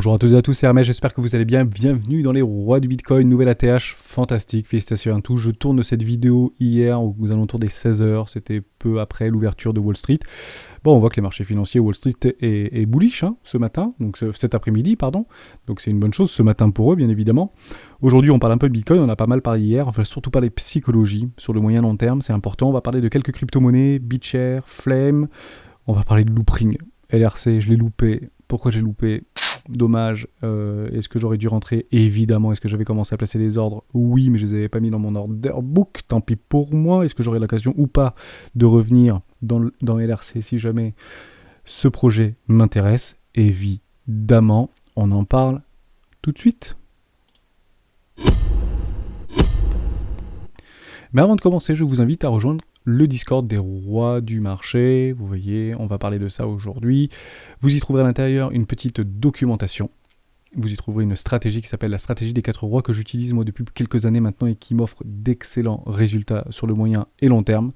Bonjour à toutes et à tous, c'est Hermès, j'espère que vous allez bien. Bienvenue dans les rois du Bitcoin, nouvelle ATH, fantastique, félicitations à tous. Je tourne cette vidéo hier aux alentours des 16h, c'était peu après l'ouverture de Wall Street. Bon, on voit que les marchés financiers, Wall Street est bullish ce matin, donc cet après-midi, pardon. Donc c'est une bonne chose ce matin pour eux, bien évidemment. Aujourd'hui, on parle un peu de Bitcoin, on a pas mal parlé hier, on va surtout parler psychologie sur le moyen long terme, c'est important. On va parler de quelques crypto-monnaies, BitShare, Flame, on va parler de loopring, LRC, je l'ai loupé. Pourquoi j'ai loupé ? Dommage. Est-ce que j'aurais dû rentrer ? Évidemment. Est-ce que j'avais commencé à placer des ordres ? Oui, mais je les avais pas mis dans mon order book. Tant pis pour moi. Est-ce que j'aurai l'occasion ou pas de revenir dans LRC si jamais ce projet m'intéresse ? Évidemment. On en parle tout de suite. Mais avant de commencer, je vous invite à rejoindre le Discord des rois du marché. Vous voyez, on va parler de ça aujourd'hui. Vous y trouverez à l'intérieur une petite documentation. Vous y trouverez une stratégie qui s'appelle la stratégie des 4 rois que j'utilise moi depuis quelques années maintenant et qui m'offre d'excellents résultats sur le moyen et long terme.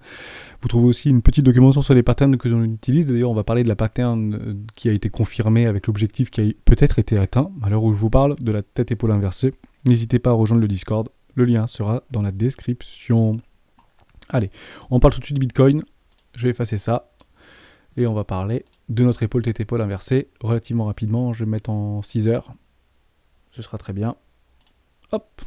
Vous trouvez aussi une petite documentation sur les patterns que l'on utilise. D'ailleurs, on va parler de la pattern qui a été confirmée avec l'objectif qui a peut-être été atteint à l'heure où je vous parle de la tête-épaule inversée. N'hésitez pas à rejoindre le Discord. Le lien sera dans la description. Allez, on parle tout de suite de Bitcoin. Je vais effacer ça. Et on va parler de notre épaule tête-épaule inversée relativement rapidement. Je vais mettre en 6 heures. Ce sera très bien. Hop.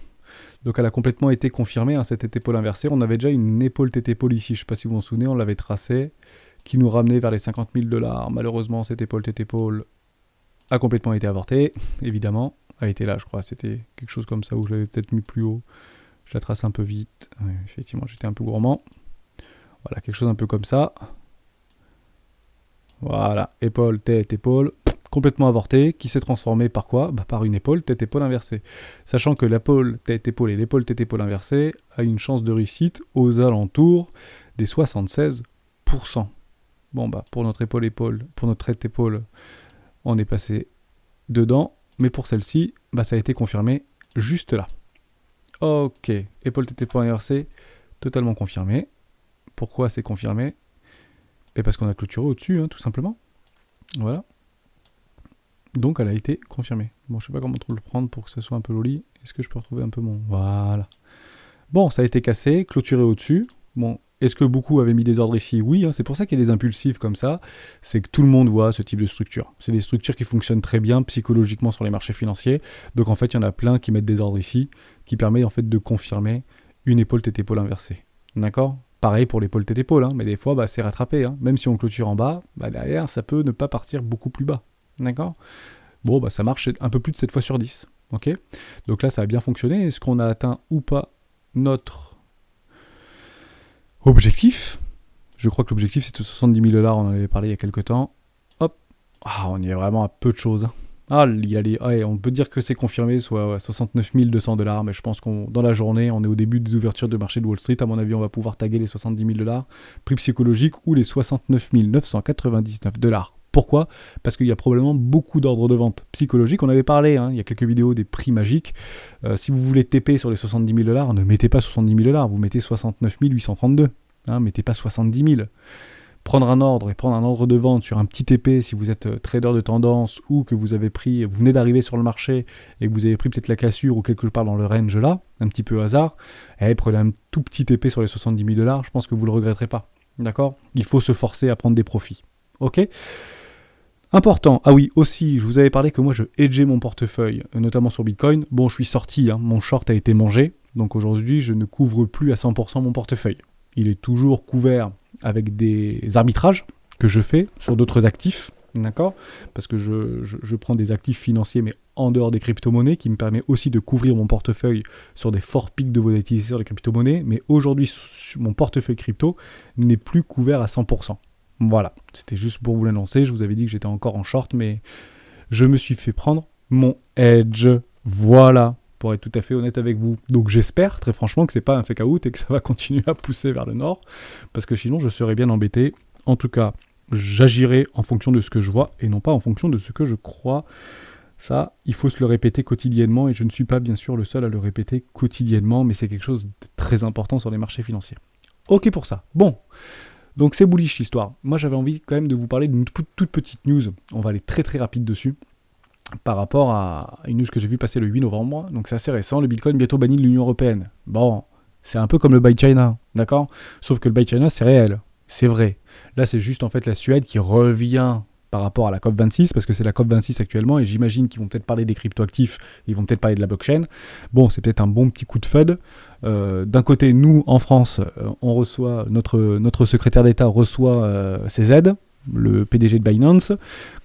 Donc elle a complètement été confirmée, cette épaule inversée. On avait déjà une épaule tête-épaule ici. Je ne sais pas si vous vous en souvenez, on l'avait tracée. Qui nous ramenait vers les $50 000. Malheureusement, cette épaule tête-épaule a complètement été avortée. Évidemment. Elle était là, je crois. C'était quelque chose comme ça où je l'avais peut-être mis plus haut. Je la trace un peu vite. Ouais, effectivement, j'étais un peu gourmand. Voilà, quelque chose un peu comme ça. Voilà, épaule, tête, épaule. Complètement avorté, qui s'est transformé par quoi ? Par une épaule, tête, épaule inversée. Sachant que l'épaule, tête, épaule et l'épaule, tête, épaule inversée a une chance de réussite aux alentours des 76%. Bon, pour notre épaule, pour notre tête, épaule, on est passé dedans. Mais pour celle-ci, ça a été confirmé juste là. Ok, épaule, tête, épaule inversée, totalement confirmé. Pourquoi c'est confirmé ? Parce qu'on a clôturé au-dessus, tout simplement. Voilà. Donc elle a été confirmée. Bon, je sais pas comment trop le prendre pour que ça soit un peu joli. Est-ce que je peux retrouver un peu mon... Voilà. Bon, ça a été cassé, clôturé au-dessus. Bon, est-ce que beaucoup avaient mis des ordres ici ? Oui, c'est pour ça qu'il y a des impulsifs comme ça. C'est que tout le monde voit ce type de structure. C'est des structures qui fonctionnent très bien psychologiquement sur les marchés financiers. Donc en fait, il y en a plein qui mettent des ordres ici, qui permet en fait de confirmer une épaule tête-épaule inversée. D'accord ? Pareil pour l'épaule tête-épaule, mais des fois, c'est rattrapé. Même si on clôture en bas, derrière, ça peut ne pas partir beaucoup plus bas. D'accord ? Bon, ça marche un peu plus de 7 fois sur 10. Ok ? Donc là, ça a bien fonctionné. Est-ce qu'on a atteint ou pas notre objectif ? Je crois que l'objectif, c'était $70 000. On en avait parlé il y a quelques temps. Hop. On y est vraiment à peu de choses. On peut dire que c'est confirmé, soit $69 200. Mais je pense dans la journée, on est au début des ouvertures de marché de Wall Street. À mon avis, on va pouvoir taguer les $70 000 prix psychologique ou les $69 999. Pourquoi ? Parce qu'il y a probablement beaucoup d'ordres de vente psychologiques. On avait parlé, il y a quelques vidéos des prix magiques. Si vous voulez TP sur les $70 000, ne mettez pas $70 000, vous mettez 69 832. Mettez pas 70 000. Prendre un ordre et prendre un ordre de vente sur un petit TP si vous êtes trader de tendance ou que vous venez d'arriver sur le marché et que vous avez pris peut-être la cassure ou quelque part dans le range là, un petit peu au hasard, prenez un tout petit TP sur les $70 000, je pense que vous le regretterez pas. D'accord ? Il faut se forcer à prendre des profits. Ok ? Important, aussi, je vous avais parlé que moi je hedgeais mon portefeuille, notamment sur Bitcoin. Bon, je suis sorti, mon short a été mangé, donc aujourd'hui je ne couvre plus à 100% mon portefeuille. Il est toujours couvert avec des arbitrages que je fais sur d'autres actifs, d'accord ? Parce que je prends des actifs financiers, mais en dehors des crypto-monnaies, qui me permet aussi de couvrir mon portefeuille sur des forts pics de volatilité sur les crypto-monnaies, mais aujourd'hui, mon portefeuille crypto n'est plus couvert à 100%. Voilà, c'était juste pour vous l'annoncer. Je vous avais dit que j'étais encore en short, mais je me suis fait prendre mon edge. Voilà, pour être tout à fait honnête avec vous. Donc j'espère, très franchement, que c'est pas un fake out et que ça va continuer à pousser vers le nord, parce que sinon je serais bien embêté. En tout cas, j'agirai en fonction de ce que je vois et non pas en fonction de ce que je crois. Ça, il faut se le répéter quotidiennement et je ne suis pas bien sûr le seul à le répéter quotidiennement, mais c'est quelque chose de très important sur les marchés financiers. Ok pour ça. Bon. Donc c'est bullish l'histoire. Moi j'avais envie quand même de vous parler d'une toute petite news. On va aller très très rapide dessus. par rapport à une news que j'ai vu passer le 8 novembre, donc c'est assez récent, le Bitcoin bientôt banni de l'Union Européenne. Bon, c'est un peu comme le Buy China, d'accord? Sauf que le Buy China, c'est réel, c'est vrai. Là, c'est juste en fait la Suède qui revient par rapport à la COP26, parce que c'est la COP26 actuellement, et j'imagine qu'ils vont peut-être parler des cryptoactifs, ils vont peut-être parler de la blockchain. Bon, c'est peut-être un bon petit coup de FUD. D'un côté, nous, en France, on reçoit, notre secrétaire d'État reçoit ses aides, le PDG de Binance,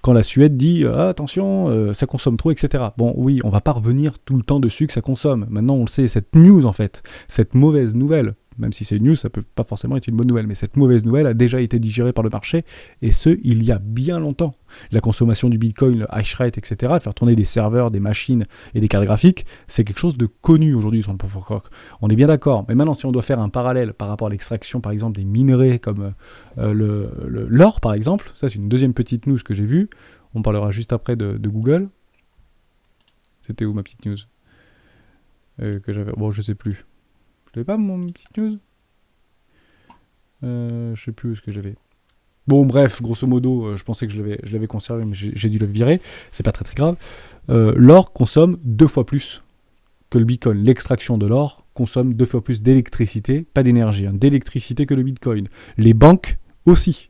quand la Suède dit attention, ça consomme trop, etc. Bon, oui, on va pas revenir tout le temps dessus que ça consomme. Maintenant, on le sait, cette news, en fait, cette mauvaise nouvelle, même si c'est une news, ça peut pas forcément être une bonne nouvelle, mais cette mauvaise nouvelle a déjà été digérée par le marché, et ce, il y a bien longtemps. La consommation du Bitcoin, le hash rate, etc., faire tourner des serveurs, des machines et des cartes graphiques, c'est quelque chose de connu aujourd'hui sur le Proof of Work. On est bien d'accord, mais maintenant, si on doit faire un parallèle par rapport à l'extraction, par exemple, des minerais comme l'or, par exemple, ça c'est une deuxième petite news que j'ai vue, on parlera juste après de Google. C'était où ma petite news que j'avais. Bon, je sais plus. Je l'avais pas, mon petite news. Je sais plus où est-ce que j'avais. Bon, bref, grosso modo, je pensais que je l'avais conservé, mais j'ai dû le virer. C'est pas très très grave. L'or consomme 2 fois plus que le Bitcoin. L'extraction de l'or consomme 2 fois plus d'électricité, pas d'énergie, hein, d'électricité que le Bitcoin. Les banques aussi.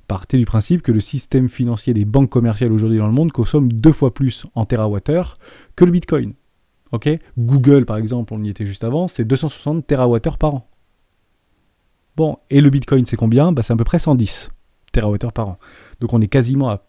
Partez du principe que le système financier des banques commerciales aujourd'hui dans le monde consomme 2 fois plus en térawattheure que le Bitcoin. Okay, Google, par exemple, on y était juste avant, c'est 260 TWh par an. Bon, et le Bitcoin, c'est combien? C'est à peu près 110 TWh par an. Donc on est quasiment à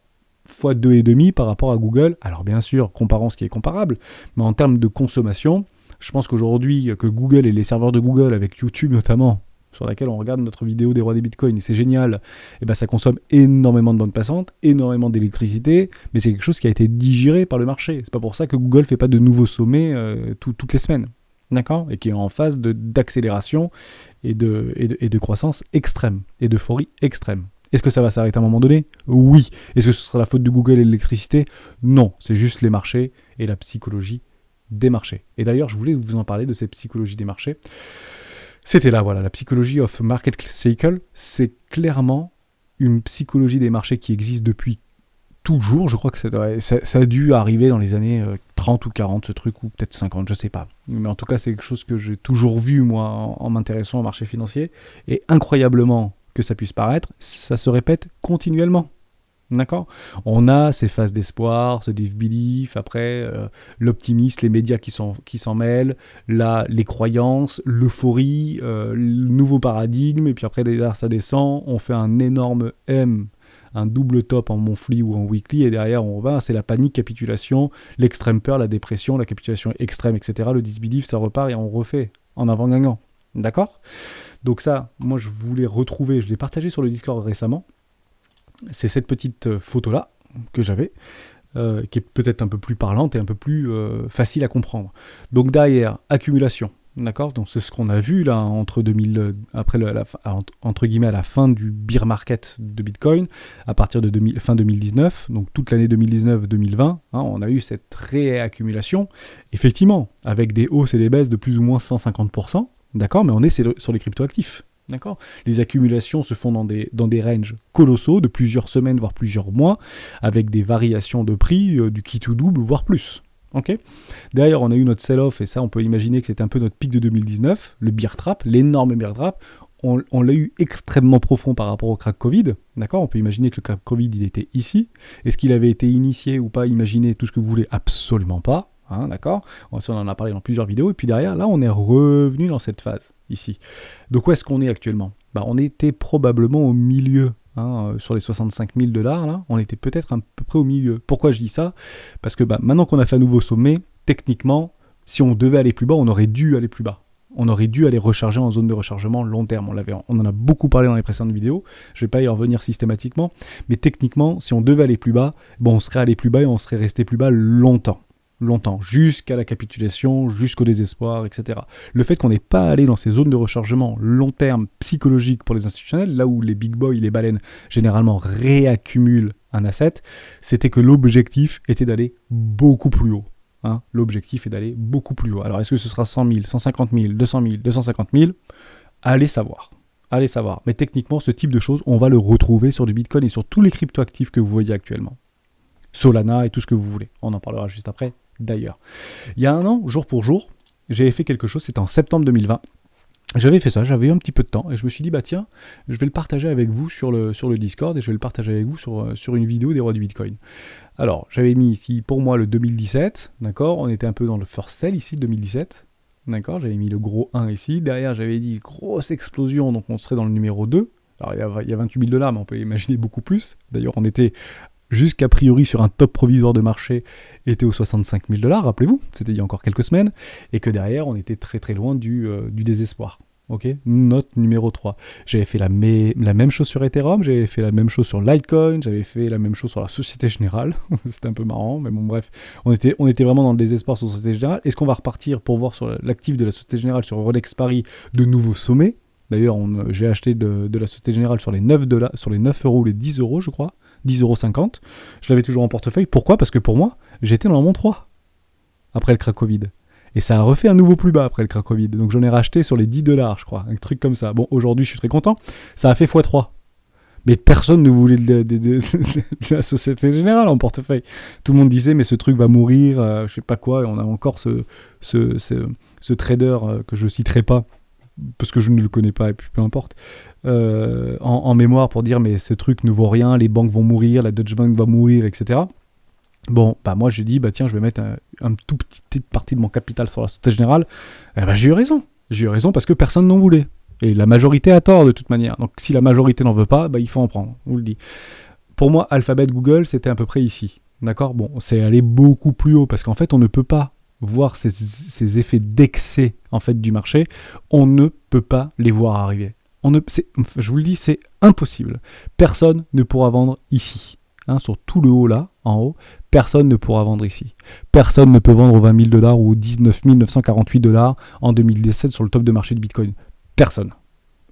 x2,5 par rapport à Google. Alors bien sûr, comparons ce qui est comparable, mais en termes de consommation, je pense qu'aujourd'hui, que Google et les serveurs de Google, avec YouTube notamment, sur laquelle on regarde notre vidéo des rois des bitcoins, et c'est génial, et ça consomme énormément de bande passante, énormément d'électricité, mais c'est quelque chose qui a été digéré par le marché. C'est pas pour ça que Google fait pas de nouveaux sommets toutes les semaines, d'accord? Et qui est en phase d'accélération et de croissance extrême, et d'euphorie extrême. Est-ce que ça va s'arrêter à un moment donné? Oui. Est-ce que ce sera la faute de Google et de l'électricité? Non, c'est juste les marchés et la psychologie des marchés. Et d'ailleurs, je voulais vous en parler de cette psychologie des marchés. C'était là, voilà, la psychologie of market cycle, c'est clairement une psychologie des marchés qui existe depuis toujours. Je crois que ça a dû arriver dans les années 30 ou 40, ce truc, ou peut-être 50, je sais pas. Mais en tout cas, c'est quelque chose que j'ai toujours vu, moi, en m'intéressant au marché financier. Et incroyablement que ça puisse paraître, ça se répète continuellement. D'accord? On a ces phases d'espoir, ce disbelief, après l'optimisme, les médias qui s'en mêlent, les croyances, l'euphorie, le nouveau paradigme, et puis après derrière ça descend, on fait un énorme M, un double top en monthly ou en weekly, et derrière on revient, c'est la panique, capitulation, l'extrême peur, la dépression, la capitulation extrême, etc. Le disbelief, ça repart et on refait en avant gagnant. D'accord? Donc ça, moi je voulais retrouver, je l'ai partagé sur le Discord récemment. C'est cette petite photo-là que j'avais, qui est peut-être un peu plus parlante et un peu plus facile à comprendre. Donc derrière, accumulation, d'accord? Donc c'est ce qu'on a vu là entre 2000, après entre guillemets à la fin du bear market de Bitcoin, à partir de fin 2019, donc toute l'année 2019-2020, hein, on a eu cette réaccumulation, effectivement, avec des hausses et des baisses de plus ou moins 150%, d'accord? Mais on est sur les cryptoactifs. D'accord? Les accumulations se font dans des ranges colossaux de plusieurs semaines, voire plusieurs mois, avec des variations de prix du qui tout double, voire plus. Okay? Derrière, on a eu notre sell-off, et ça, on peut imaginer que c'était un peu notre pic de 2019, le bear trap, l'énorme bear trap. On l'a eu extrêmement profond par rapport au crack Covid. D'accord? On peut imaginer que le crack Covid, il était ici. Est-ce qu'il avait été initié ou pas, imaginé tout ce que vous voulez? Absolument pas. Hein, d'accord? On en a parlé dans plusieurs vidéos, et puis derrière, là, on est revenu dans cette phase, ici. Donc, où est-ce qu'on est actuellement? On était probablement au milieu, hein, sur les 65 000 $, là, on était peut-être à peu près au milieu. Pourquoi je dis ça? Parce que maintenant qu'on a fait un nouveau sommet, techniquement, si on devait aller plus bas, on aurait dû aller plus bas. On aurait dû aller recharger en zone de rechargement long terme. On en a beaucoup parlé dans les précédentes vidéos, je ne vais pas y revenir systématiquement, mais techniquement, si on devait aller plus bas, on serait allé plus bas et on serait resté plus bas longtemps, jusqu'à la capitulation, jusqu'au désespoir, etc. Le fait qu'on n'ait pas allé dans ces zones de rechargement long terme psychologique pour les institutionnels, là où les big boys, les baleines, généralement réaccumulent un asset, c'était que l'objectif était d'aller beaucoup plus haut. Hein, l'objectif est d'aller beaucoup plus haut. Alors, est-ce que ce sera 100 000, 150 000, 200 000, 250 000? Allez savoir. Mais techniquement, ce type de choses, on va le retrouver sur du Bitcoin et sur tous les cryptoactifs que vous voyez actuellement. Solana et tout ce que vous voulez. On en parlera juste après, d'ailleurs. Il y a un an, jour pour jour, j'avais fait quelque chose, c'était en septembre 2020. J'avais fait ça, j'avais eu un petit peu de temps et je me suis dit, bah tiens, je vais le partager avec vous sur le Discord et je vais le partager avec vous sur une vidéo des rois du Bitcoin. Alors, j'avais mis ici pour moi le 2017, d'accord. On était un peu dans le first sell ici, 2017, d'accord. J'avais mis le gros 1 ici. Derrière, j'avais dit grosse explosion, donc on serait dans le numéro 2. Alors, il y a 28 000 $, mais on peut imaginer beaucoup plus. D'ailleurs, on était jusqu'à priori sur un top provisoire de marché, était aux 65 000 $, rappelez-vous, c'était il y a encore quelques semaines, et que derrière, on était très très loin du désespoir. Ok, note numéro 3. J'avais fait la même chose sur Ethereum, j'avais fait la même chose sur Litecoin, j'avais fait la même chose sur la Société Générale. C'était un peu marrant, mais bon, bref. On était vraiment dans le désespoir sur la Société Générale. Est-ce qu'on va repartir pour voir sur l'actif de la Société Générale sur Rolex Paris de nouveaux sommets? D'ailleurs, j'ai acheté de la Société Générale sur les 9 $, sur les 9 euros ou les 10 euros, je crois. 10,50 €. Je l'avais toujours en portefeuille. Pourquoi? Parce que pour moi, j'étais dans mon 3 après le crack Covid. Et ça a refait un nouveau plus bas après le crack Covid. Donc j'en ai racheté sur les 10 $, je crois. Un truc comme ça. Bon, aujourd'hui, je suis très content. Ça a fait x3. Mais personne ne voulait de la Société Générale en portefeuille. Tout le monde disait, mais ce truc va mourir, je sais pas quoi. Et on a encore ce trader que je citerai pas, parce que je ne le connais pas, et puis peu importe, en mémoire pour dire, mais ce truc ne vaut rien, les banques vont mourir, la Deutsche Bank va mourir, etc. Bon, bah moi j'ai dit, bah tiens, je vais mettre un tout petite partie de mon capital sur la Société Générale. Et bah j'ai eu raison. J'ai eu raison parce que personne n'en voulait. Et la majorité a tort de toute manière. Donc si la majorité n'en veut pas, bah il faut en prendre, on vous le dit. Pour moi, Alphabet, Google, c'était à peu près ici. D'accord? Bon, c'est allé beaucoup plus haut parce qu'en fait, on ne peut pas voir ces effets d'excès en fait du marché. On ne peut pas les voir arriver. Je vous le dis, c'est impossible. Personne ne pourra vendre ici. Sur tout le haut là, en haut, personne ne pourra vendre ici. Personne ne peut vendre aux 20 000 $ ou aux 19 948 $ en 2017 sur le top de marché de Bitcoin. Personne.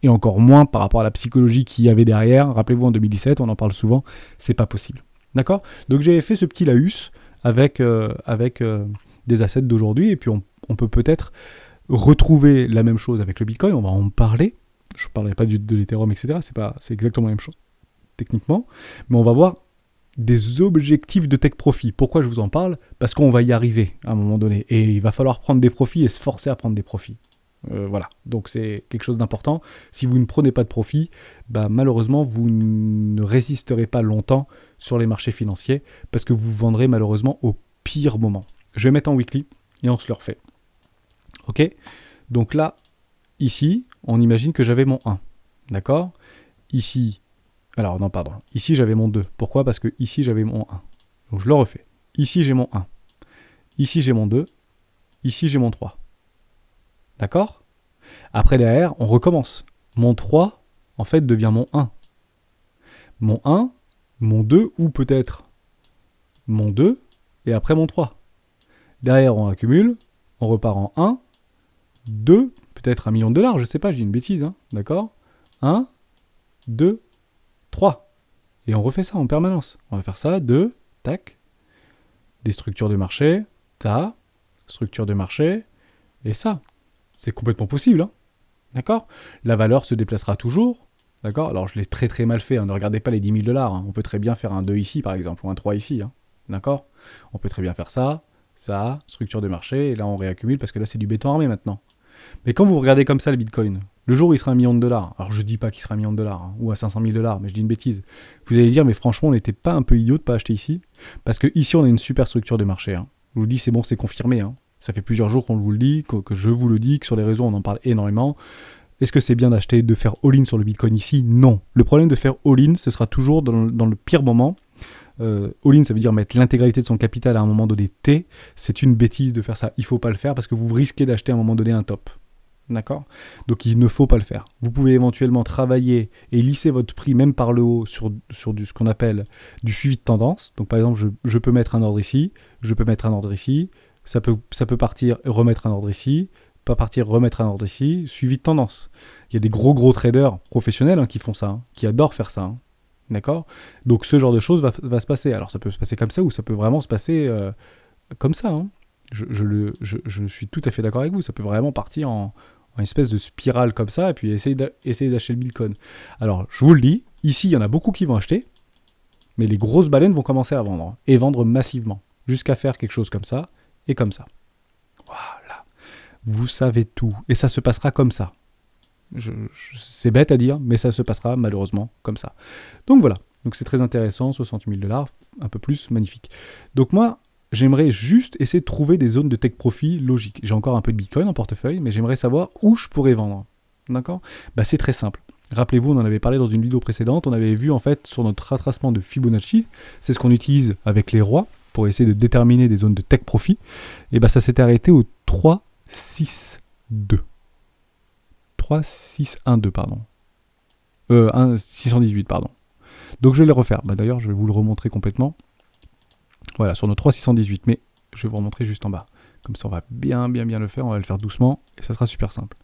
Et encore moins par rapport à la psychologie qu'il y avait derrière. Rappelez-vous, en 2017, on en parle souvent, c'est pas possible. D'accord? Donc j'avais fait ce petit laïus avec des assets d'aujourd'hui, et puis on peut peut-être retrouver la même chose avec le Bitcoin, on va en parler. Je ne parlerai pas de l'Ethereum, etc. C'est exactement la même chose, techniquement. Mais on va voir des objectifs de take profit. Pourquoi je vous en parle? Parce qu'on va y arriver à un moment donné. Et il va falloir prendre des profits et se forcer à prendre des profits. Voilà. Donc c'est quelque chose d'important. Si vous ne prenez pas de profit, bah, malheureusement, vous ne résisterez pas longtemps sur les marchés financiers parce que vous vendrez malheureusement au pire moment. Je vais mettre en weekly et on se le refait. Ok? Donc là, ici, on imagine que j'avais mon 1. D'accord? Ici, alors non, pardon. Ici, j'avais mon 2. Pourquoi? Parce que ici, j'avais mon 1. Donc je le refais. Ici, j'ai mon 1. Ici, j'ai mon 2. Ici, j'ai mon 3. D'accord? Après, derrière, on recommence. Mon 3, en fait, devient mon 1. Mon 1, mon 2, ou peut-être mon 2, et après mon 3. Derrière, on accumule, on repart en 1, 2, peut-être $1 million, je sais pas, je dis une bêtise, hein, d'accord? 1, 2, 3. Et on refait ça en permanence. On va faire ça, 2, tac, des structures de marché, ta, structure de marché, et ça. C'est complètement possible, hein, d'accord? La valeur se déplacera toujours, d'accord? Alors, je l'ai très très mal fait, hein, ne regardez pas les 10 000 $, hein. On peut très bien faire un 2 ici, par exemple, ou un 3 ici, hein, d'accord? On peut très bien faire ça, structure de marché, et là on réaccumule parce que là c'est du béton armé maintenant. Mais quand vous regardez comme ça le Bitcoin, le jour où il sera $1 million, alors je dis pas qu'il sera $1 million, hein, ou à 500 000 $, mais je dis une bêtise, vous allez dire, mais franchement on n'était pas un peu idiot de pas acheter ici? Parce que ici on a une super structure de marché, hein. Je vous le dis, c'est bon, c'est confirmé, hein. Ça fait plusieurs jours qu'on vous le dit, que je vous le dis, que sur les réseaux on en parle énormément. Est-ce que c'est bien d'acheter, de faire all-in sur le Bitcoin ici? Non. Le problème de faire all-in, ce sera toujours dans le pire moment. All-in, ça veut dire mettre l'intégralité de son capital à un moment donné T. C'est une bêtise de faire ça. Il ne faut pas le faire parce que vous risquez d'acheter à un moment donné un top. D'accord? Donc il ne faut pas le faire. Vous pouvez éventuellement travailler et lisser votre prix même par le haut sur ce qu'on appelle du suivi de tendance. Donc par exemple, je peux mettre un ordre ici, je peux mettre un ordre ici, ça peut partir, remettre un ordre ici, pas partir, remettre un ordre ici, suivi de tendance. Il y a des gros traders professionnels, hein, qui font ça, hein, qui adorent faire ça. Hein. D'accord? Donc ce genre de choses va se passer. Alors ça peut se passer comme ça ou ça peut vraiment se passer comme ça. Hein. Je suis tout à fait d'accord avec vous. Ça peut vraiment partir en espèce de spirale comme ça et puis essayer d'acheter le Bitcoin. Alors je vous le dis, ici il y en a beaucoup qui vont acheter. Mais les grosses baleines vont commencer à vendre, et vendre massivement, jusqu'à faire quelque chose comme ça, et comme ça. Voilà. Vous savez tout, et ça se passera comme ça. C'est bête à dire, mais ça se passera malheureusement comme ça. Donc voilà, donc c'est très intéressant, 60 000 $, un peu plus, magnifique. Donc moi, j'aimerais juste essayer de trouver des zones de take profit logiques. J'ai encore un peu de Bitcoin en portefeuille, mais j'aimerais savoir où je pourrais vendre. D'accord ? C'est très simple. Rappelez-vous, on en avait parlé dans une vidéo précédente, on avait vu en fait sur notre retracement de Fibonacci, c'est ce qu'on utilise avec les rois pour essayer de déterminer des zones de take profit, et ça s'était arrêté au 3, 6, 2. 3, 6, 1, 2, pardon. 618, pardon. Donc je vais les refaire. D'ailleurs, je vais vous le remontrer complètement. Voilà, sur nos 3, 618, mais je vais vous remontrer juste en bas. Comme ça, on va bien le faire, on va le faire doucement, et ça sera super simple.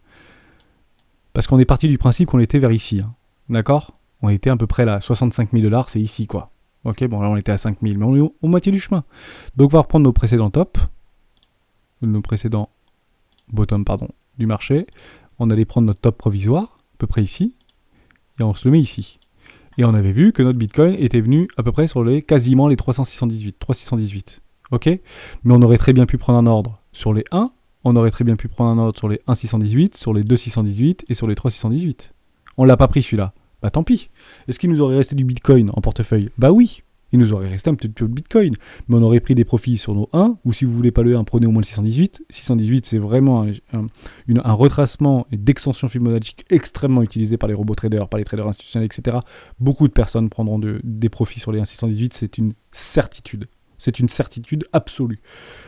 Parce qu'on est parti du principe qu'on était vers ici, hein. D'accord ? On était à peu près là, 65 000 $, c'est ici, quoi. Ok, bon, là, on était à 5 000, mais on est au moitié du chemin. Donc, on va reprendre nos précédents tops, nos précédents bottom, pardon, du marché. On allait prendre notre top provisoire, à peu près ici, et on se le met ici. Et on avait vu que notre Bitcoin était venu à peu près sur quasiment les 3,618. Ok ? Mais on aurait très bien pu prendre un ordre sur les 1, on aurait très bien pu prendre un ordre sur les 1,618, sur les 2,618 et sur les 3,618. On l'a pas pris celui-là. Tant pis. Est-ce qu'il nous aurait resté du Bitcoin en portefeuille ? Oui. Il nous aurait resté un petit peu de Bitcoin. Mais on aurait pris des profits sur nos 1, ou si vous voulez pas le 1, prenez au moins le 618. 618, c'est vraiment un retracement d'extension Fibonacci extrêmement utilisé par les robots traders, par les traders institutionnels, etc. Beaucoup de personnes prendront des profits sur les 1,618, c'est une certitude. C'est une certitude absolue.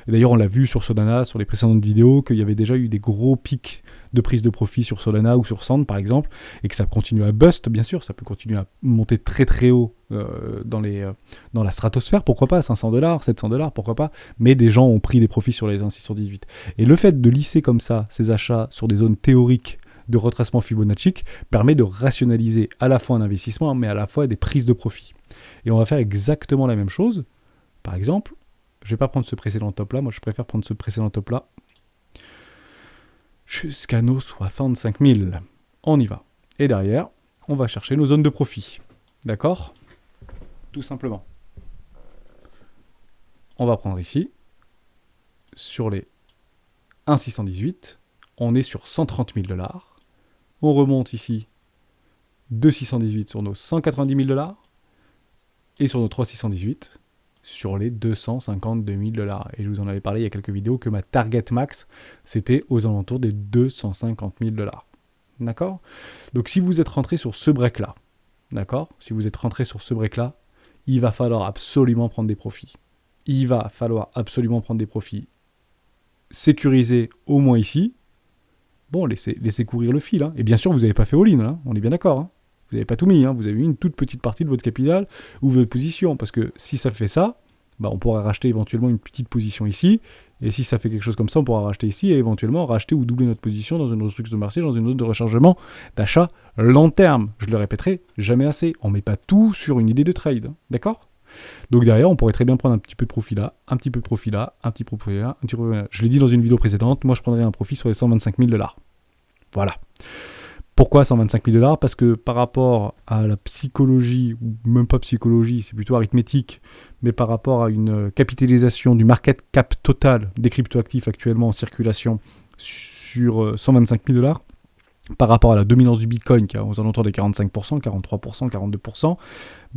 Et d'ailleurs, on l'a vu sur Solana, sur les précédentes vidéos, qu'il y avait déjà eu des gros pics de prise de profit sur Solana ou sur Sand, par exemple, et que ça continue à bust, bien sûr, ça peut continuer à monter très très haut dans la stratosphère, pourquoi pas, 500 $, 700 $, pourquoi pas, mais des gens ont pris des profits sur les 1,618. Et le fait de lisser comme ça ces achats sur des zones théoriques de retracement Fibonacci permet de rationaliser à la fois un investissement, mais à la fois des prises de profit. Et on va faire exactement la même chose. Par exemple, je ne vais pas prendre ce précédent top là, moi je préfère prendre ce précédent top là jusqu'à nos 65 000. On y va. Et derrière, on va chercher nos zones de profit. D'accord ? Tout simplement. On va prendre ici, sur les 1,618, on est sur 130 000 $. On remonte ici, 2,618 sur nos 190 000 $, et sur nos 3,618, sur les 252 000 $. Et je vous en avais parlé il y a quelques vidéos que ma target max, c'était aux alentours des 250 000 $. D'accord ? Donc si vous êtes rentré sur ce break-là, d'accord ? Si vous êtes rentré sur ce break-là, il va falloir absolument prendre des profits. Il va falloir absolument prendre des profits. Sécuriser au moins ici. Bon, laissez courir le fil. Hein. Et bien sûr, vous n'avez pas fait all-in, hein. On est bien d'accord. Hein. Vous n'avez pas tout mis, hein. Vous avez mis une toute petite partie de votre capital ou votre position. Parce que si ça fait ça, on pourra racheter éventuellement une petite position ici. Et si ça fait quelque chose comme ça, on pourra racheter ici et éventuellement racheter ou doubler notre position dans une autre structure de marché, dans une zone de rechargement d'achat long terme. Je le répéterai jamais assez. On ne met pas tout sur une idée de trade. D'accord ? Donc derrière, on pourrait très bien prendre un petit peu de profit là, un petit peu de profit là, un petit peu de profit là, un petit peu de profit là. Je l'ai dit dans une vidéo précédente, moi je prendrais un profit sur les 125 000 $. Voilà. Pourquoi 125 000 $? Parce que par rapport à la psychologie, ou même pas psychologie, c'est plutôt arithmétique, mais par rapport à une capitalisation du market cap total des cryptoactifs actuellement en circulation sur 125 000 $, par rapport à la dominance du Bitcoin qui est aux alentours des 45%, 43%, 42%,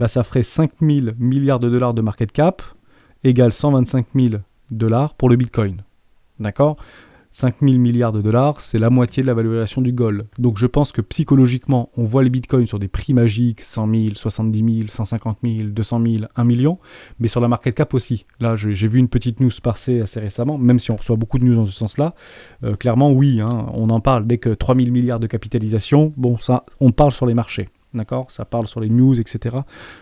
ça ferait 5 000 milliards de dollars de market cap égale 125 000 $ pour le Bitcoin. D'accord ? 5 000 milliards de dollars, c'est la moitié de la valorisation du gold. Donc je pense que psychologiquement, on voit les bitcoins sur des prix magiques, 100 000, 70 000, 150 000, 200 000, 1 million, mais sur la market cap aussi. Là, j'ai vu une petite news passer assez récemment, même si on reçoit beaucoup de news dans ce sens-là. Clairement, oui, hein, on en parle dès que 3 000 milliards de capitalisation. Bon, ça, on parle sur les marchés, d'accord ? Ça parle sur les news, etc.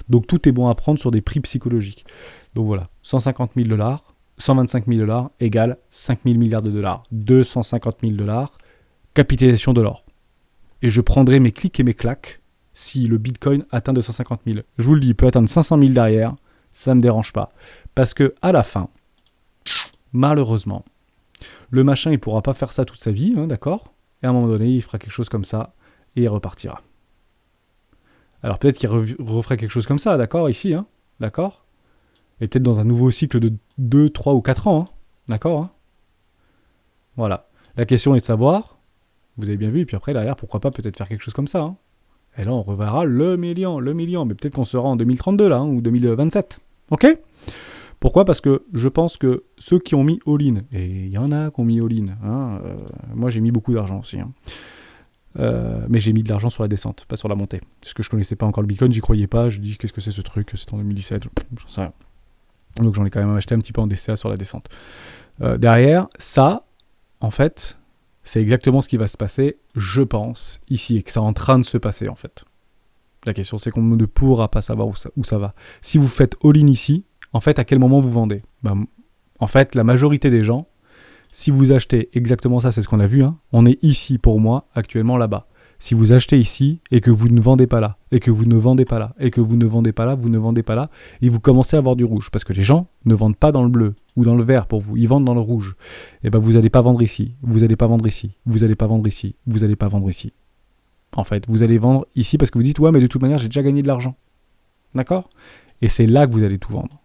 Donc tout est bon à prendre sur des prix psychologiques. Donc voilà, 150 000 $. 125 000 $ égale 5 000 milliards de dollars. 250 000 $, capitalisation de l'or. Et je prendrai mes clics et mes claques si le Bitcoin atteint 250 000. Je vous le dis, il peut atteindre 500 000 derrière, ça ne me dérange pas. Parce que à la fin, malheureusement, le machin, il ne pourra pas faire ça toute sa vie, hein, d'accord ? Et à un moment donné, il fera quelque chose comme ça et il repartira. Alors peut-être qu'il refera quelque chose comme ça, d'accord, ici, hein ? d'accord? Et peut-être dans un nouveau cycle de 2, 3 ou 4 ans, hein, d'accord, hein? Voilà. La question est de savoir, vous avez bien vu, et puis après, derrière, pourquoi pas peut-être faire quelque chose comme ça, hein? Et là, on reverra le million, mais peut-être qu'on sera en 2032, là, hein, ou 2027, ok? Pourquoi? Parce que je pense que ceux qui ont mis all-in, et il y en a qui ont mis all-in, hein, moi j'ai mis beaucoup d'argent aussi, hein. Mais j'ai mis de l'argent sur la descente, pas sur la montée. Parce que je connaissais pas encore le Bitcoin, j'y croyais pas, je dis qu'est-ce que c'est ce truc, c'était en 2017, j'en sais rien. Donc j'en ai quand même acheté un petit peu en DCA sur la descente. Derrière, ça, en fait, c'est exactement ce qui va se passer, je pense, ici, et que c'est en train de se passer, en fait. La question, c'est qu'on ne pourra pas savoir où ça va. Si vous faites all-in ici, en fait, à quel moment vous vendez? En fait, la majorité des gens, si vous achetez exactement ça, c'est ce qu'on a vu, hein, on est ici pour moi, actuellement là-bas. Si vous achetez ici et que vous ne vendez pas là, et que vous ne vendez pas là, et que vous ne vendez pas là, vous ne vendez pas là, et vous commencez à avoir du rouge. Parce que les gens ne vendent pas dans le bleu ou dans le vert pour vous, ils vendent dans le rouge. Et ben vous n'allez pas vendre ici, vous n'allez pas vendre ici, vous n'allez pas vendre ici, vous n'allez pas vendre ici. En fait, vous allez vendre ici parce que vous dites ouais mais de toute manière j'ai déjà gagné de l'argent. D'accord? Et c'est là que vous allez tout vendre.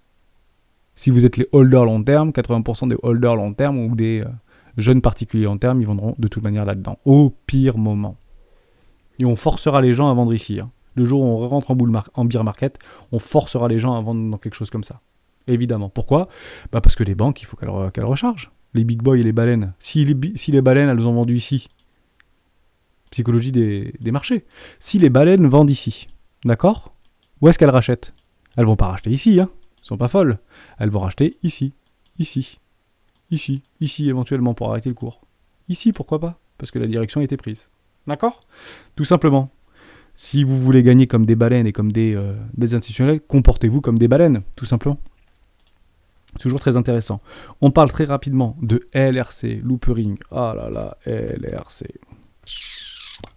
Si vous êtes les holders long terme, 80% des holders long terme ou des jeunes particuliers long terme, ils vendront de toute manière là-dedans, au pire moment. Et on forcera les gens à vendre ici, hein. Le jour où on rentre en bear market, on forcera les gens à vendre dans quelque chose comme ça. Évidemment. Pourquoi? Parce que les banques, il faut qu'elles rechargent. Les big boys et les baleines. Si les baleines, elles ont vendu ici, psychologie des marchés. Si les baleines vendent ici, d'accord? Où est-ce qu'elles rachètent? Elles vont pas racheter ici, hein. Elles sont pas folles. Elles vont racheter ici, ici éventuellement pour arrêter le cours. Ici, pourquoi pas? Parce que la direction a été prise. D'accord? Tout simplement. Si vous voulez gagner comme des baleines et comme des institutionnels, comportez-vous comme des baleines, tout simplement. Toujours très intéressant. On parle très rapidement de LRC, loopering. Ah là là, LRC.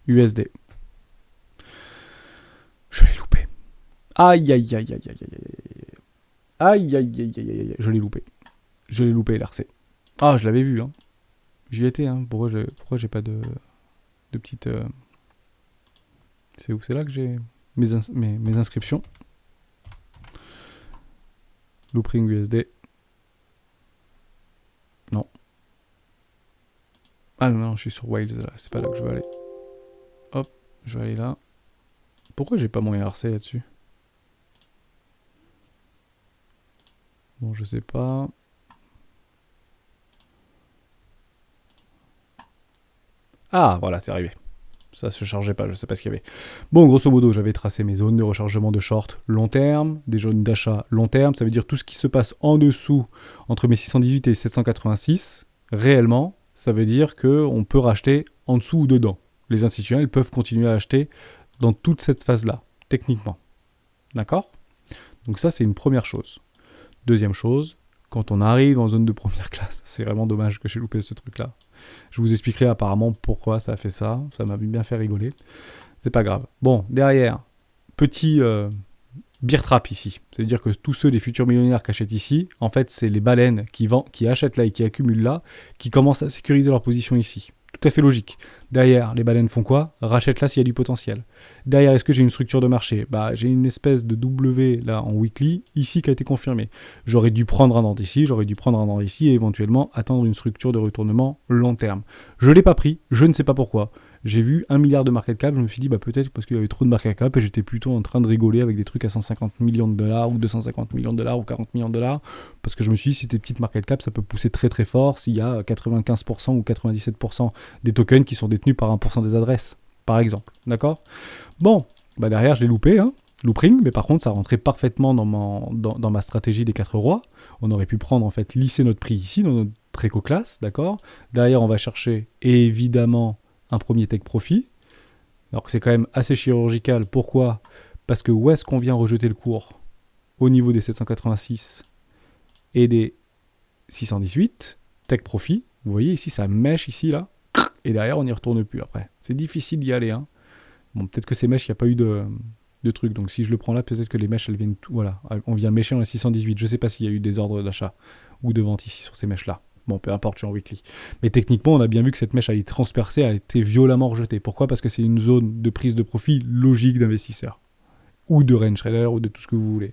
USD. Je l'ai loupé. Aïe, aïe, aïe, aïe, aïe, aïe, aïe. Aïe, aïe, aïe, aïe, aïe, je l'ai loupé. Je l'ai loupé, LRC. Ah, je l'avais vu, hein. J'y étais, hein. Pourquoi j'ai pas de petite... C'est où? C'est là que j'ai mes inscriptions. Loopring USD. Non. Ah non, je suis sur Wales là. C'est pas là que je veux aller. Hop, je vais aller là. Pourquoi j'ai pas mon ERC là-dessus? Bon, je sais pas. Ah, voilà, c'est arrivé. Ça se chargeait pas, je sais pas ce qu'il y avait. Bon, grosso modo, j'avais tracé mes zones de rechargement de short long terme, des zones d'achat long terme. Ça veut dire tout ce qui se passe en dessous, entre mes 618 et 786, réellement, ça veut dire qu'on peut racheter en dessous ou dedans. Les institutionnels peuvent continuer à acheter dans toute cette phase-là, techniquement. D'accord? Donc ça, c'est une première chose. Deuxième chose, quand on arrive en zone de première classe, c'est vraiment dommage que j'ai loupé ce truc-là. Je vous expliquerai apparemment pourquoi ça a fait ça. Ça m'a bien fait rigoler. C'est pas grave. Bon, derrière, petit beer trap ici. C'est-à-dire que tous ceux, les futurs millionnaires qui achètent ici, en fait, c'est les baleines qui achètent là et qui accumulent là, qui commencent à sécuriser leur position ici. Tout à fait logique. Derrière, les baleines font quoi? Rachètent là s'il y a du potentiel. Derrière, est-ce que j'ai une structure de marché? J'ai une espèce de W là en weekly ici qui a été confirmée. J'aurais dû prendre un ordre ici, j'aurais dû prendre un ordre ici et éventuellement attendre une structure de retournement long terme. Je ne l'ai pas pris, je ne sais pas pourquoi. J'ai vu 1 milliard de market cap, je me suis dit peut-être parce qu'il y avait trop de market cap et j'étais plutôt en train de rigoler avec des trucs à 150 millions de dollars ou 250 millions de dollars ou 40 millions de dollars parce que je me suis dit si c'était petite market cap ça peut pousser très très fort s'il y a 95% ou 97% des tokens qui sont détenus par 1% des adresses, par exemple. D'accord? Bon, derrière je l'ai loupé, hein, loopring, mais par contre ça rentrait parfaitement dans ma stratégie des 4 rois. On aurait pu prendre en fait, lisser notre prix ici dans notre éco-classe, d'accord? Derrière on va chercher évidemment un premier take profit, alors que c'est quand même assez chirurgical. Pourquoi? Parce que où est-ce qu'on vient rejeter le cours? Au niveau des 786 et des 618, take profit, vous voyez ici ça mèche ici là, et derrière on n'y retourne plus après. C'est difficile d'y aller, hein. Bon, peut-être que ces mèches, il n'y a pas eu de truc, donc si je le prends là, peut-être que les mèches elles viennent tout, voilà, on vient mècher en 618, je sais pas s'il y a eu des ordres d'achat ou de vente ici sur ces mèches là. Bon, peu importe, je suis en weekly. Mais techniquement, on a bien vu que cette mèche a été transpercée, a été violemment rejetée. Pourquoi? Parce que c'est une zone de prise de profit logique d'investisseur. Ou de range trader, ou de tout ce que vous voulez.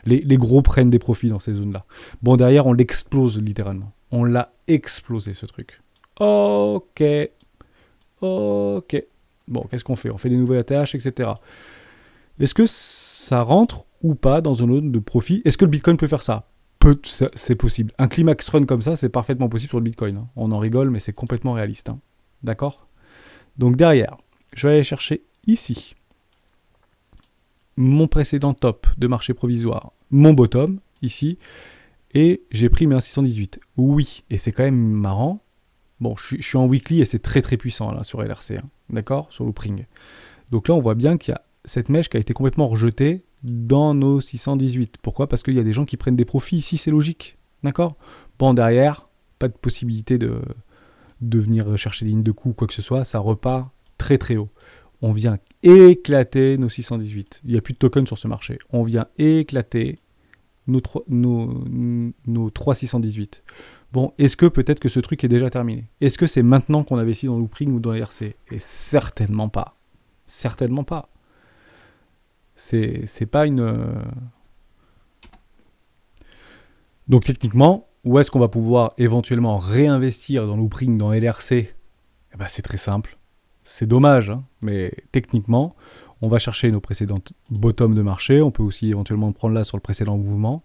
Les gros prennent des profits dans ces zones-là. Bon, derrière, on l'explose littéralement. On l'a explosé, ce truc. Ok. Ok. Bon, qu'est-ce qu'on fait? On fait des nouvelles ATH, etc. Est-ce que ça rentre ou pas dans une zone de profit? Est-ce que le Bitcoin peut faire ça? C'est possible. Un climax run comme ça, c'est parfaitement possible sur le Bitcoin. Hein. On en rigole, mais c'est complètement réaliste. Hein. D'accord? Donc derrière, je vais aller chercher ici mon précédent top de marché provisoire, mon bottom, ici, et j'ai pris mes 1,618. Oui, et c'est quand même marrant. Bon, je suis en weekly et c'est très très puissant là sur LRC, hein, d'accord, sur Loopring. Donc là, on voit bien qu'il y a cette mèche qui a été complètement rejetée dans nos 618. Pourquoi? Parce qu'il y a des gens qui prennent des profits ici, c'est logique, d'accord. Bon, derrière, pas de possibilité de venir chercher des lignes de coup ou quoi que ce soit, ça repart très très haut. On vient éclater nos 618. Il n'y a plus de tokens sur ce marché. On vient éclater nos 3,618. Bon, est-ce que peut-être que ce truc est déjà terminé? Est-ce que c'est maintenant qu'on investit dans Loopring ou dans LRC? Et certainement pas. Certainement pas. C'est pas une... Donc techniquement, où est-ce qu'on va pouvoir éventuellement réinvestir dans Loopring, dans LRC? Eh ben, c'est très simple. C'est dommage, hein, mais techniquement, on va chercher nos précédentes bottoms de marché. On peut aussi éventuellement prendre là sur le précédent mouvement.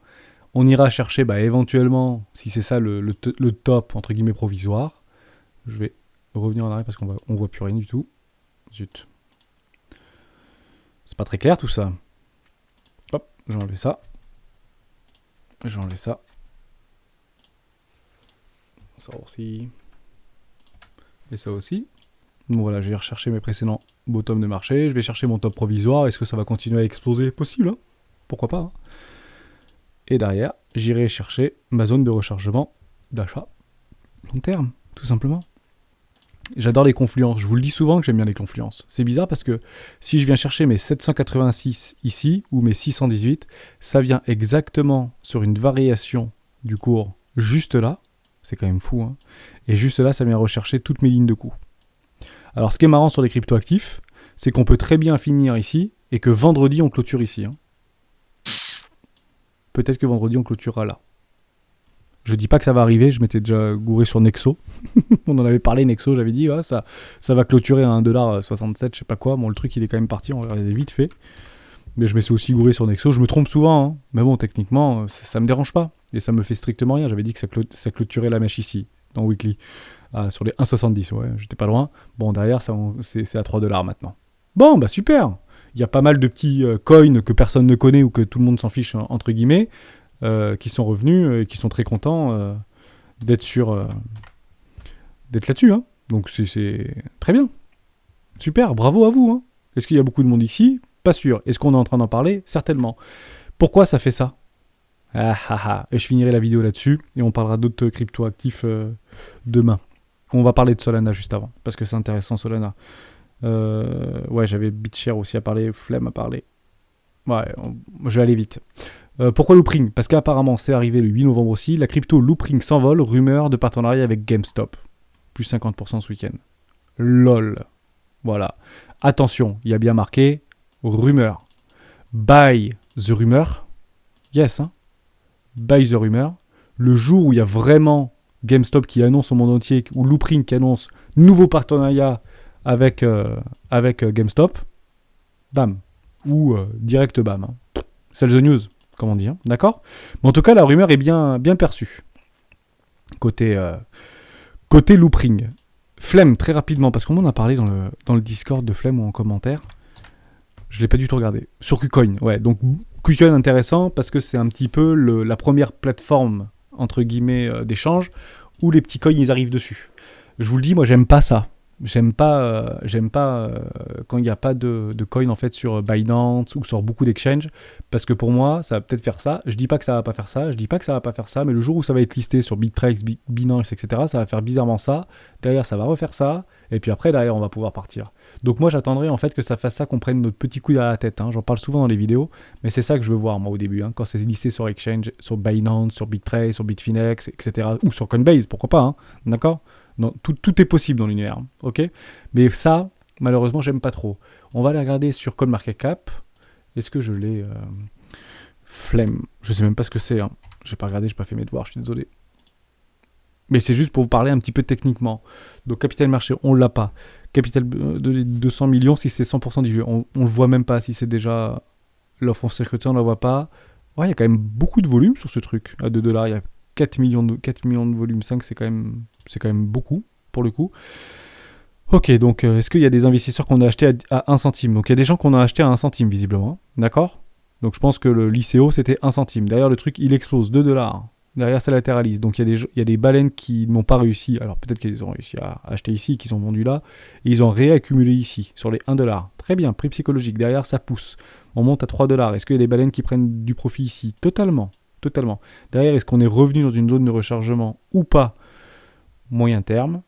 On ira chercher éventuellement, si c'est ça le top, entre guillemets, provisoire. Je vais revenir en arrière parce qu'on voit plus rien du tout. Zut. C'est pas très clair tout ça. Hop, j'ai enlevé ça. J'ai enlevé ça. Ça aussi. Et ça aussi. Donc voilà, je vais rechercher mes précédents bottoms de marché. Je vais chercher mon top provisoire. Est-ce que ça va continuer à exploser? Possible, hein. Pourquoi pas, hein. Et derrière, j'irai chercher ma zone de rechargement d'achat long terme, tout simplement. J'adore les confluences. Je vous le dis souvent que j'aime bien les confluences. C'est bizarre parce que si je viens chercher mes 786 ici ou mes 618, ça vient exactement sur une variation du cours juste là. C'est quand même fou, hein. Et juste là, ça vient rechercher toutes mes lignes de coût. Alors, ce qui est marrant sur les cryptoactifs, c'est qu'on peut très bien finir ici et que vendredi, on clôture ici, hein. Peut-être que vendredi, on clôturera là. Je dis pas que ça va arriver, je m'étais déjà gouré sur Nexo. On en avait parlé, Nexo, j'avais dit, ça va clôturer à 1,67$, je sais pas quoi. Bon, le truc, il est quand même parti, on va regarder vite fait. Mais je me suis aussi gouré sur Nexo. Je me trompe souvent, hein. Mais bon, techniquement, ça me dérange pas. Et ça me fait strictement rien. J'avais dit que ça clôturait la mèche ici, dans Weekly. Sur les 1,70, ouais, j'étais pas loin. Bon, derrière, c'est à 3$ maintenant. Bon, bah super. Il y a pas mal de petits coins que personne ne connaît ou que tout le monde s'en fiche, entre guillemets, qui sont revenus et qui sont très contents d'être là-dessus, hein. Donc c'est très bien. Super, bravo à vous, hein. Est-ce qu'il y a beaucoup de monde ici? Pas sûr. Est-ce qu'on est en train d'en parler? Certainement. Pourquoi ça fait ça? Et je finirai la vidéo là-dessus et on parlera d'autres crypto-actifs demain. On va parler de Solana juste avant, parce que c'est intéressant Solana. Ouais, j'avais BitShare aussi à parler, Flemme à parler. Ouais, je vais aller vite. Pourquoi Loopring? Parce qu'apparemment, c'est arrivé le 8 novembre aussi, la crypto Loopring s'envole, rumeur de partenariat avec GameStop. Plus 50% ce week-end. LOL. Voilà. Attention, il y a bien marqué rumeur. Buy the rumor. Yes, hein. Buy the rumor. Le jour où il y a vraiment GameStop qui annonce au monde entier, ou Loopring qui annonce nouveau partenariat avec GameStop, bam. Ou direct bam. Hein. Sell the news, comme on dit. Hein. D'accord? Mais en tout cas, la rumeur est bien perçue. Côté Loopring. Flemme, très rapidement, parce qu'on m'en a parlé dans le Discord de Flemme ou en commentaire. Je ne l'ai pas du tout regardé. Sur KuCoin, ouais. Donc, KuCoin intéressant parce que c'est un petit peu la première plateforme, entre guillemets, d'échange où les petits coins, ils arrivent dessus. Je vous le dis, moi, j'aime pas ça. J'aime pas quand il n'y a pas de coin en fait sur Binance ou sur beaucoup d'exchanges, parce que pour moi ça va peut-être faire ça. Je dis pas que ça va pas faire ça, mais le jour où ça va être listé sur Bittrex, Binance, etc., ça va faire bizarrement ça. Derrière ça va refaire ça, et puis après derrière on va pouvoir partir. Donc moi j'attendrai en fait que ça fasse ça, qu'on prenne notre petit coup derrière la tête. Hein. J'en parle souvent dans les vidéos, mais c'est ça que je veux voir moi au début. Hein. Quand c'est listé sur exchange, sur Binance, sur Bittrex, sur Bitfinex, etc., ou sur Coinbase, pourquoi pas, hein. D'accord? Non, tout est possible dans l'univers, ok? Mais ça, malheureusement, j'aime pas trop. On va aller regarder sur CoinMarketCap. Est-ce que je l'ai Flemme. Je sais même pas ce que c'est. Hein. J'ai pas regardé, j'ai pas fait mes devoirs, je suis désolé. Mais c'est juste pour vous parler un petit peu techniquement. Donc capital marché, on l'a pas. Capital de 200 millions, si c'est 100% dilué, on le voit même pas. Si c'est déjà l'offre en sécurité, on la voit pas. Ouais, il y a quand même beaucoup de volume sur ce truc. À 2 dollars, il y a 4 millions de volume. 5, c'est quand même beaucoup, pour le coup. Ok, donc est-ce qu'il y a des investisseurs qu'on a acheté à 1 centime? Donc il y a des gens qu'on a acheté à 1 centime, visiblement. D'accord? Donc je pense que l'ICO, c'était 1 centime. Derrière, le truc, il explose. 2 dollars. Derrière, ça latéralise. Donc il y a des baleines qui n'ont pas réussi. Alors peut-être qu'ils ont réussi à acheter ici, qu'ils ont vendu là. Et ils ont réaccumulé ici, sur les 1 dollar. Très bien, prix psychologique. Derrière, ça pousse. On monte à 3 dollars. Est-ce qu'il y a des baleines qui prennent du profit ici? Totalement. Totalement. Derrière, est-ce qu'on est revenu dans une zone de rechargement ou pas? Moyen terme.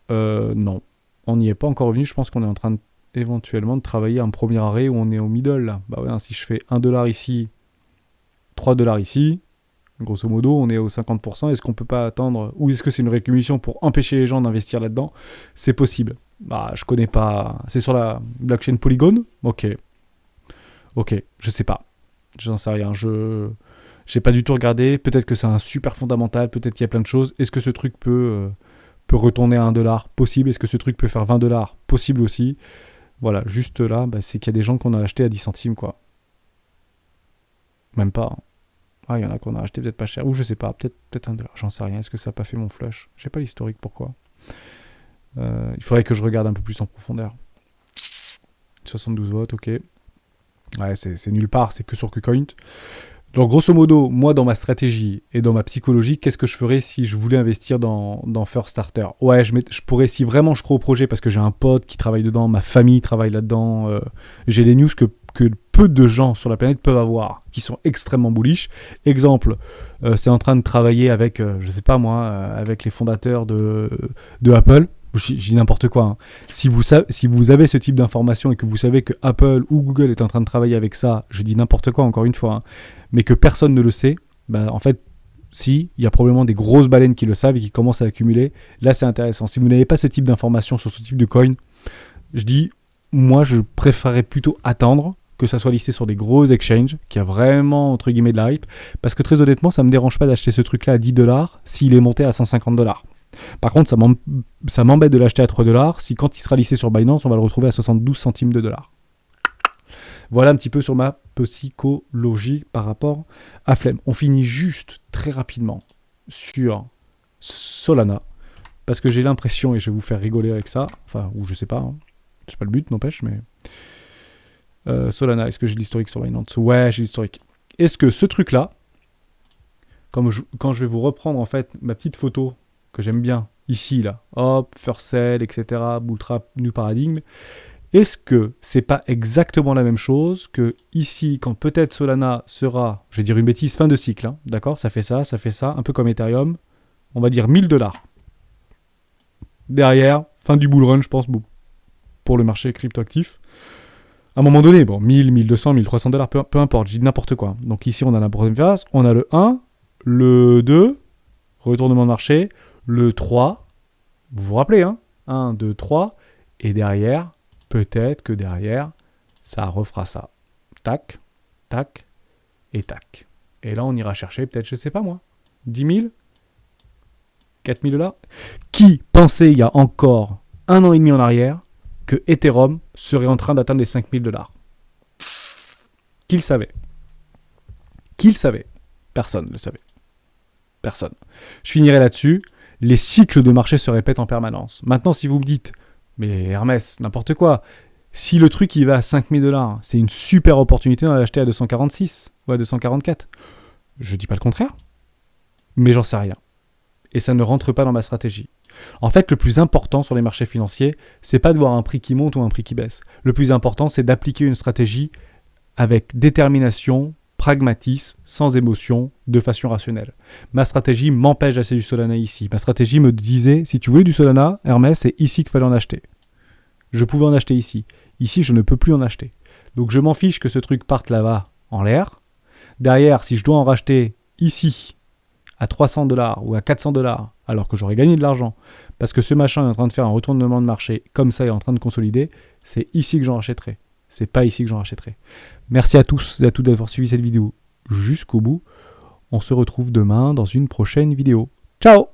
Non. On n'y est pas encore revenu. Je pense qu'on est en train éventuellement de travailler un premier arrêt où on est au middle là. Bah ouais, si je fais 1 dollar ici, 3 dollars ici, grosso modo, on est au 50%. Est-ce qu'on peut pas attendre, ou est-ce que c'est une récumulation pour empêcher les gens d'investir là-dedans? C'est possible. Bah, je connais pas. C'est sur la blockchain Polygon? Ok, je sais pas. J'en sais rien. J'ai pas du tout regardé. Peut-être que c'est un super fondamental. Peut-être qu'il y a plein de choses. Est-ce que ce truc peut retourner à 1 dollar? Possible. Est-ce que ce truc peut faire 20 dollars? Possible aussi. Voilà, juste là, bah, c'est qu'il y a des gens qu'on a acheté à 10 centimes, quoi. Même pas. Hein. Ah, il y en a qu'on a acheté peut-être pas cher. Ou je sais pas, peut-être 1 dollar. J'en sais rien. Est-ce que ça n'a pas fait mon flush? J'ai pas l'historique, pourquoi. Il faudrait que je regarde un peu plus en profondeur. 72 votes, ok. Ouais, c'est nulle part, c'est que sur KuCoin. Donc grosso modo, moi dans ma stratégie et dans ma psychologie, qu'est-ce que je ferais si je voulais investir dans First Starter? Ouais, je pourrais, si vraiment je crois au projet, parce que j'ai un pote qui travaille dedans, ma famille travaille là-dedans, j'ai des news que peu de gens sur la planète peuvent avoir, qui sont extrêmement bullish. Exemple, c'est en train de travailler avec, je sais pas moi, avec les fondateurs de Apple. Je dis n'importe quoi. Hein. Si vous avez ce type d'information et que vous savez que Apple ou Google est en train de travailler avec ça, je dis n'importe quoi encore une fois, hein, mais que personne ne le sait, bah, en fait, si, il y a probablement des grosses baleines qui le savent et qui commencent à accumuler. Là, c'est intéressant. Si vous n'avez pas ce type d'information sur ce type de coin, je dis, moi, je préférerais plutôt attendre que ça soit listé sur des gros exchanges, qui a vraiment, entre guillemets, de la hype, parce que très honnêtement, ça ne me dérange pas d'acheter ce truc-là à 10 dollars s'il est monté à 150 dollars. Par contre, ça m'embête de l'acheter à 3 dollars si quand il sera listé sur Binance, on va le retrouver à 72 centimes de dollars. Voilà un petit peu sur ma psychologie par rapport à Flemme. On finit juste très rapidement sur Solana, parce que j'ai l'impression, et je vais vous faire rigoler avec ça, enfin, ou je sais pas, hein, c'est pas le but, n'empêche, mais... Solana, est-ce que j'ai l'historique sur Binance? Ouais, j'ai l'historique. Est-ce que ce truc-là, quand je vais vous reprendre en fait ma petite photo que j'aime bien, ici, là, hop, First Sale, etc., Bootstrap, New Paradigm, est-ce que c'est pas exactement la même chose que ici, quand peut-être Solana sera, je vais dire une bêtise, fin de cycle, hein, d'accord, ça fait ça, un peu comme Ethereum, on va dire 1000 dollars. Derrière, fin du bull run, je pense, pour le marché cryptoactif. À un moment donné, bon, 1000, 1200, 1300 dollars, peu importe, je dis n'importe quoi. Donc ici, on a la première phase, on a le 1, le 2, retournement de marché, le 3, vous vous rappelez, hein, 1, 2, 3, et derrière, peut-être que derrière, ça refera ça. Tac, tac, et tac. Et là, on ira chercher peut-être, je sais pas moi, 10 000, 4 000 dollars. Qui pensait il y a encore 1 an et demi en arrière que Ethereum serait en train d'atteindre les 5 000 dollars? Qui le savait? Qui le savait? Personne ne le savait. Personne. Je finirai là-dessus. Les cycles de marché se répètent en permanence. Maintenant, si vous me dites, mais Hermès, n'importe quoi, si le truc il va à 5 000 dollars, c'est une super opportunité d'en acheter à 246 ou à 244. Je dis pas le contraire, mais j'en sais rien. Et ça ne rentre pas dans ma stratégie. En fait, le plus important sur les marchés financiers, c'est pas de voir un prix qui monte ou un prix qui baisse. Le plus important, c'est d'appliquer une stratégie avec détermination, pragmatisme, sans émotion, de façon rationnelle. Ma stratégie m'empêche d'acheter du Solana ici. Ma stratégie me disait, si tu voulais du Solana, Hermès, c'est ici qu'il fallait en acheter. Je pouvais en acheter ici. Ici, je ne peux plus en acheter. Donc, je m'en fiche que ce truc parte là-bas en l'air. Derrière, si je dois en racheter ici, à 300 dollars ou à 400 dollars, alors que j'aurais gagné de l'argent, parce que ce machin est en train de faire un retournement de marché comme ça, est en train de consolider, c'est ici que j'en rachèterai. C'est pas ici que j'en rachèterai. Merci à tous et à toutes d'avoir suivi cette vidéo. jusqu'au bout. On se retrouve demain dans une prochaine vidéo. Ciao!